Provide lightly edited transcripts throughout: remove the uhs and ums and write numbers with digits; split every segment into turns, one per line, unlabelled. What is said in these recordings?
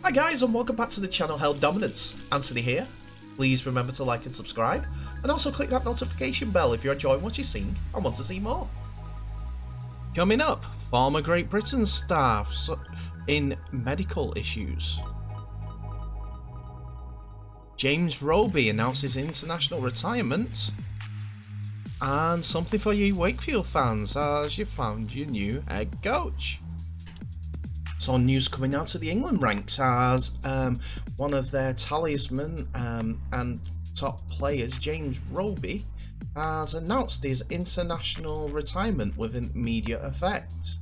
Hi guys, and welcome back to the channel Held Dominance. Anthony here. Please remember to like and subscribe, and also click that notification bell if you're enjoying what you're seeing and want to see more. Coming up, former Great Britain star in medical issues. James Roby announces international retirement. And something for you Wakefield fans, as you found your new head coach. So news coming out of the England ranks as one of their talisman and top players, James Roby, has announced his international retirement with immediate effect.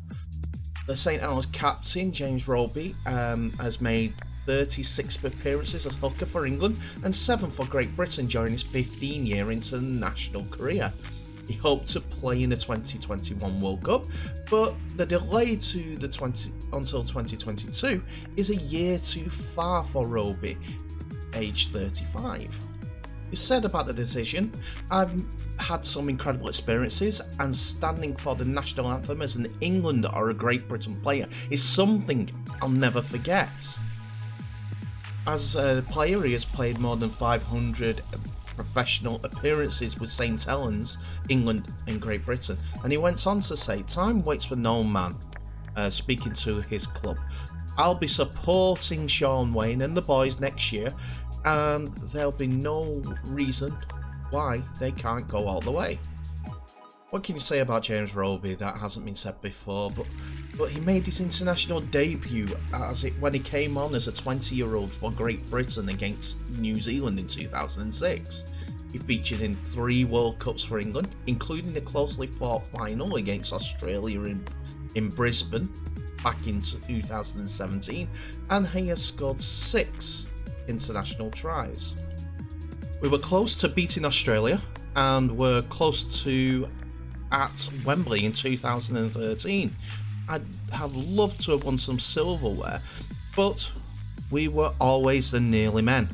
The St Helens captain, James Roby, has made 36 appearances as hooker for England and 7 for Great Britain during his 15-year international career. He hoped to play in the 2021 World Cup, but the delay to until 2022 is a year too far for Roby, aged 35. He said about the decision, "I've had some incredible experiences, and standing for the national anthem as an England or a Great Britain player is something I'll never forget." As a player, he has played more than 500 professional appearances with St Helens, England and Great Britain, and he went on to say, "Time waits for no man," speaking to his club. "I'll be supporting Shaun Wane and the boys next year, and there'll be no reason why they can't go all the way." What can you say about James Roby that hasn't been said before? But he made his international debut when he came on as a 20-year-old for Great Britain against New Zealand in 2006. He featured in 3 World Cups for England, including the closely fought final against Australia in Brisbane back in 2017, and he has scored 6 international tries. We were close to beating Australia, and were close to at Wembley in 2013. I'd have loved to have won some silverware, but we were always the nearly men.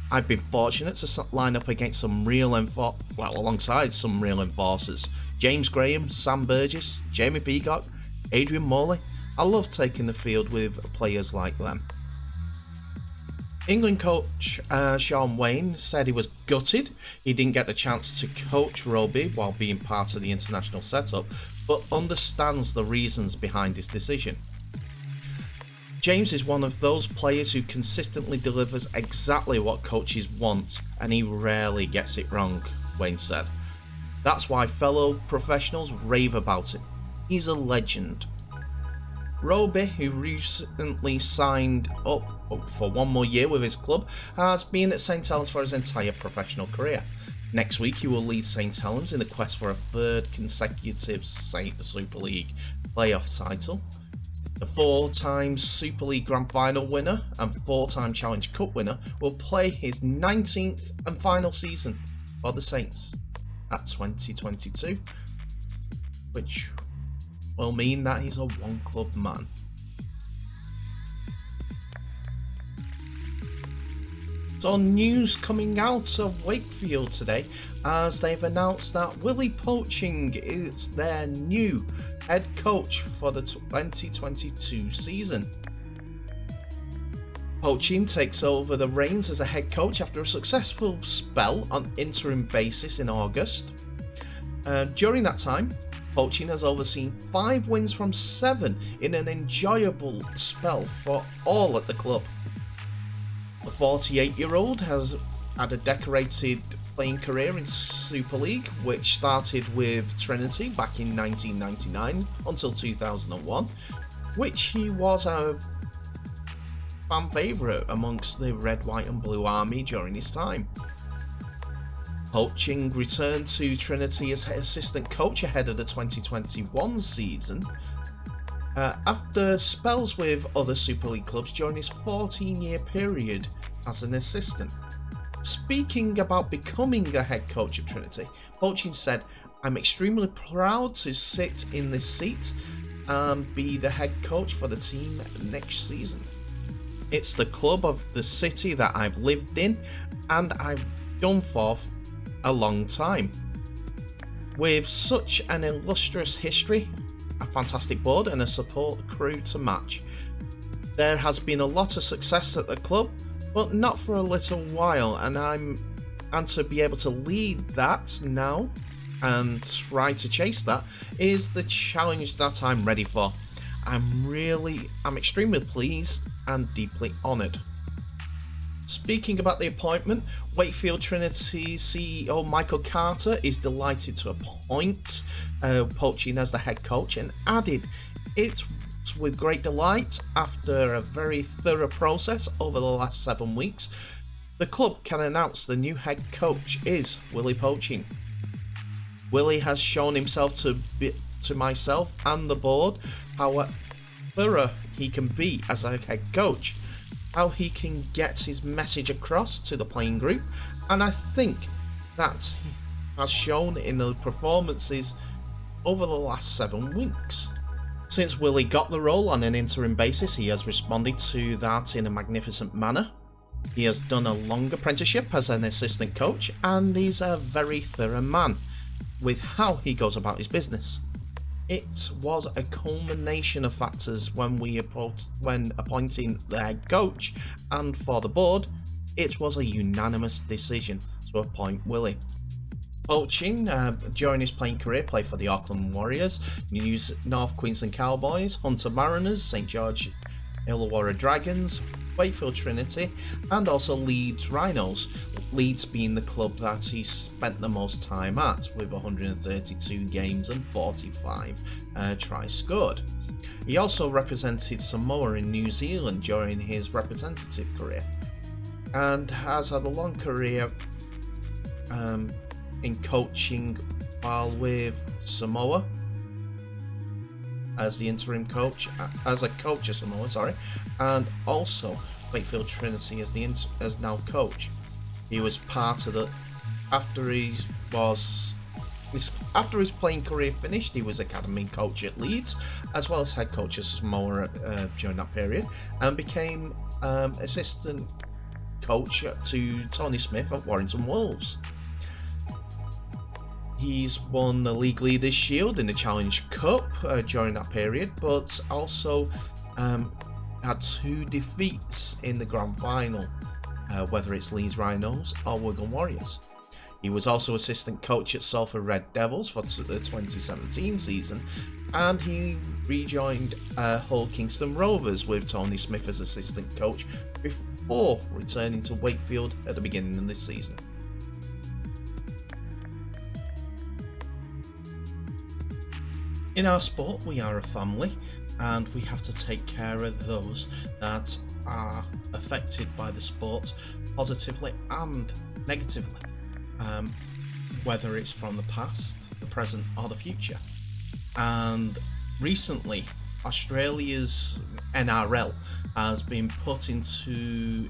I've been fortunate to line up against alongside some real enforcers. James Graham, Sam Burgess, Jamie Peacock, Adrian Morley. I love taking the field with players like them. England coach Shaun Wane said he was gutted he didn't get the chance to coach Roby while being part of the international setup, but understands the reasons behind his decision. "James is one of those players who consistently delivers exactly what coaches want, and he rarely gets it wrong," Wane said. "That's why fellow professionals rave about him. He's a legend." Roby, who recently signed up for 1 more year with his club, has been at St Helens for his entire professional career. Next week he will lead St Helens in the quest for a 3rd consecutive Super League playoff title. The 4-time Super League Grand Final winner and 4-time Challenge Cup winner will play his 19th and final season for the Saints at 2022, which will mean that he's a one-club man. So news coming out of Wakefield today, as they've announced that Willie Poaching is their new head coach for the 2022 season. Poaching takes over the reins as a head coach after a successful spell on interim basis in August. During that time, Poaching has overseen 5 wins from 7 in an enjoyable spell for all at the club. The 48-year-old has had a decorated playing career in Super League, which started with Trinity back in 1999 until 2001, which he was a fan favourite amongst the Red, White and Blue Army during his time. Poaching returned to Trinity as assistant coach ahead of the 2021 season, after spells with other Super League clubs during his 14-year period as an assistant. Speaking about becoming the head coach of Trinity, Poaching said, "I'm extremely proud to sit in this seat and be the head coach for the team next season. It's the club of the city that I've lived in and I've done for a long time. With such an illustrious history, a fantastic board and a support crew to match. There has been a lot of success at the club, but not for a little while, and to be able to lead that now and try to chase that is the challenge that I'm ready for. I'm extremely pleased and deeply honoured. Speaking about the appointment, Wakefield Trinity CEO Michael Carter is delighted to appoint Poaching as the head coach, and added, "It's with great delight, after a very thorough process over the last 7 weeks, the club can announce the new head coach is Willie Poaching. Willie has shown himself to myself and the board how thorough he can be as a head coach, how he can get his message across to the playing group, and I think that he has shown in the performances over the last 7 weeks. Since Willie got the role on an interim basis, he has responded to that in a magnificent manner. He has done a long apprenticeship as an assistant coach, and he's a very thorough man with how he goes about his business. It was a culmination of factors when appointing the head coach, and for the board, it was a unanimous decision to appoint Willie. Poaching, during his playing career, played for the Auckland Warriors, North Queensland Cowboys, Hunter Mariners, St George Illawarra Dragons, Wakefield Trinity, and also Leeds Rhinos, Leeds being the club that he spent the most time at, with 132 games and 45 tries scored. He also represented Samoa in New Zealand during his representative career, and has had a long career in coaching while with Samoa as the interim coach, as a coach of Samoa, and also Wakefield Trinity as now coach. He was part of the after his playing career finished, he was academy coach at Leeds, as well as head coach of Samoa during that period, and became assistant coach to Tony Smith at Warrington Wolves. He's won the League Leaders Shield in the Challenge Cup during that period, but also had 2 defeats in the Grand Final, whether it's Leeds Rhinos or Wigan Warriors. He was also assistant coach at Salford Red Devils for the 2017 season, and he rejoined Hull Kingston Rovers with Tony Smith as assistant coach before returning to Wakefield at the beginning of this season. In our sport, we are a family, and we have to take care of those that are affected by the sport positively and negatively, whether it's from the past, the present, or the future. And recently, Australia's NRL has been put into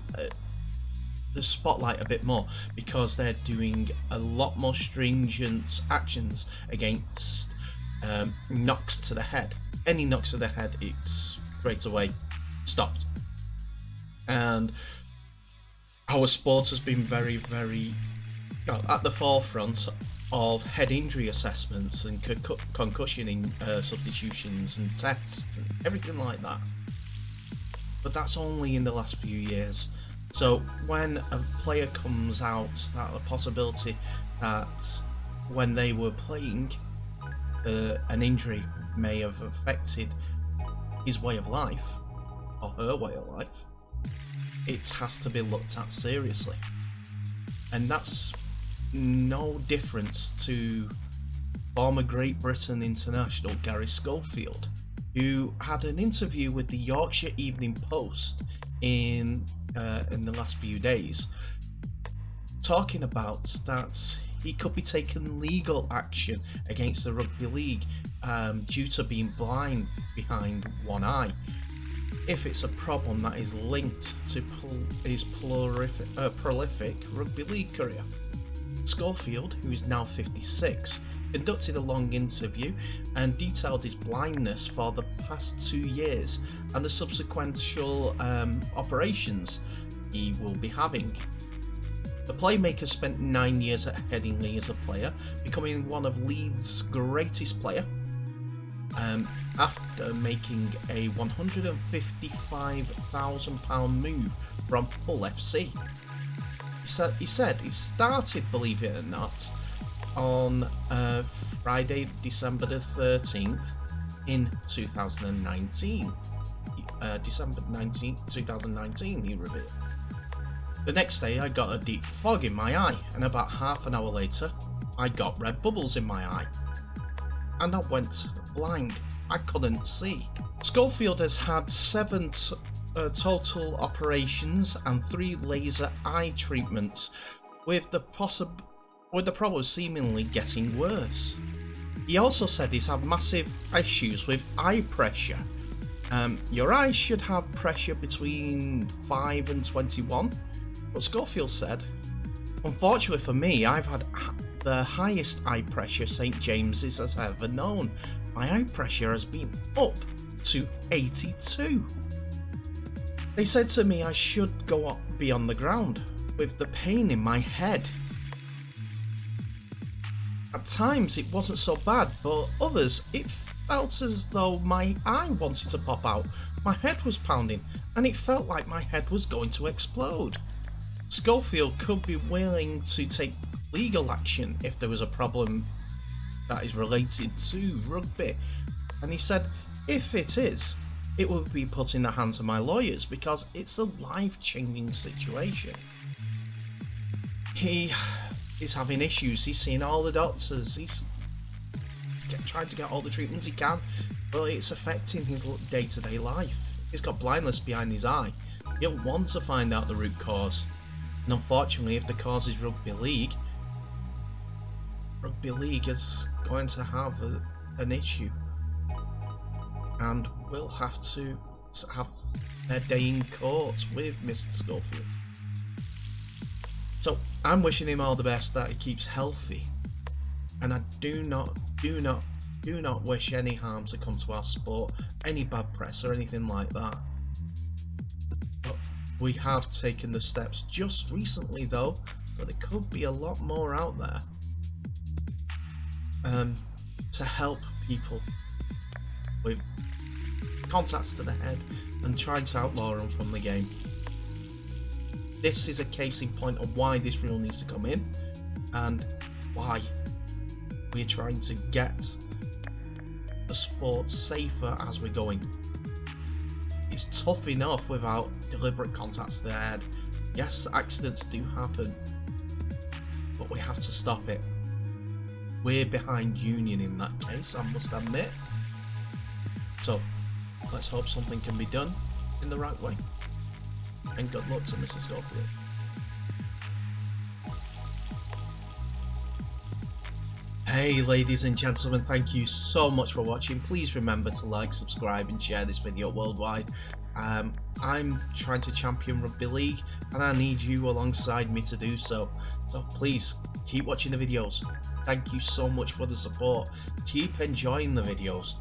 the spotlight a bit more, because they're doing a lot more stringent actions against knocks to the head. Any knocks to the head, it's straight away stopped. And our sport has been very, very at the forefront of head injury assessments and concussion substitutions and tests and everything like that. But that's only in the last few years. So when a player comes out, that the possibility that when they were playing, an injury may have affected his way of life or her way of life, it has to be looked at seriously. And that's no difference to former Great Britain international Gary Schofield, who had an interview with the Yorkshire Evening Post in the last few days, talking about that he could be taking legal action against the Rugby League due to being blind behind one eye, if it's a problem that is linked to his prolific Rugby League career. Schofield, who is now 56, conducted a long interview and detailed his blindness for the past 2 years and the subsequent operations he will be having. The playmaker spent 9 years at Headingley as a player, becoming one of Leeds' greatest player. after making a £155,000 move from Hull FC. He said he started, believe it or not, on Friday, December the 13th in 2019. December 19th, 2019, he revealed. The next day I got a deep fog in my eye, and about half an hour later I got red bubbles in my eye. And I went blind. I couldn't see. Schofield has had 7 total operations and 3 laser eye treatments, with the problem seemingly getting worse. He also said he's had massive issues with eye pressure. Your eyes should have pressure between 5 and 21, but Schofield said, unfortunately for me, I've had the highest eye pressure St James's has ever known. My eye pressure has been up to 82. They said to me I should be on the ground with the pain in my head. At times it wasn't so bad, but others it felt as though my eye wanted to pop out. My head was pounding and it felt like my head was going to explode. Schofield could be willing to take legal action if there was a problem that is related to rugby, and he said if it is, it will be put in the hands of my lawyers because it's a life-changing situation. He is having issues. He's seeing all the doctors. He's trying to get all the treatments he can, but it's affecting his day-to-day life. He's got blindness behind his eye. He'll want to find out the root cause, and unfortunately, if the cause is rugby league is going to have an issue, and will have to have their day in court with Mr. Schofield. So I'm wishing him all the best, that he keeps healthy, and I do not wish any harm to come to our sport, any bad press or anything like that. But we have taken the steps just recently though, so there could be a lot more out there to help people with contacts to the head and trying to outlaw them from the game. This is a case in point of why this rule needs to come in and why we're trying to get the sport safer as we're going. It's tough enough without deliberate contacts to the head. Yes, accidents do happen, but we have to stop it. We're behind Union in that case, I must admit. So let's hope something can be done in the right way. And good luck to Mrs. Schofield. Hey ladies and gentlemen, thank you so much for watching. Please remember to like, subscribe and share this video worldwide. I'm trying to champion rugby league and I need you alongside me to do so. So please keep watching the videos. Thank you so much for the support. Keep enjoying the videos.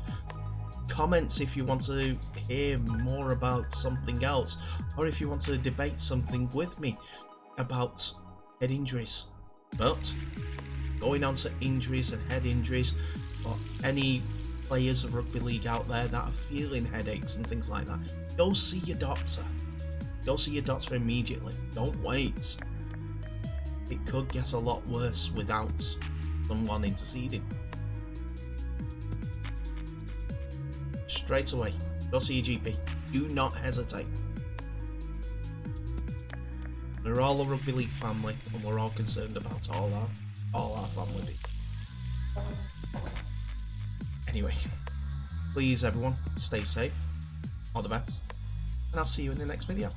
Comments if you want to hear more about something else, or if you want to debate something with me about head injuries. But going on to injuries and head injuries, or any players of rugby league out there that are feeling headaches and things like that, go see your doctor. Go see your doctor immediately. Don't wait. It could get a lot worse without someone interceding. Straight away, go see your GP. Do not hesitate. We're all a rugby league family, and we're all concerned about all our family. Anyway, please everyone, stay safe. All the best, and I'll see you in the next video.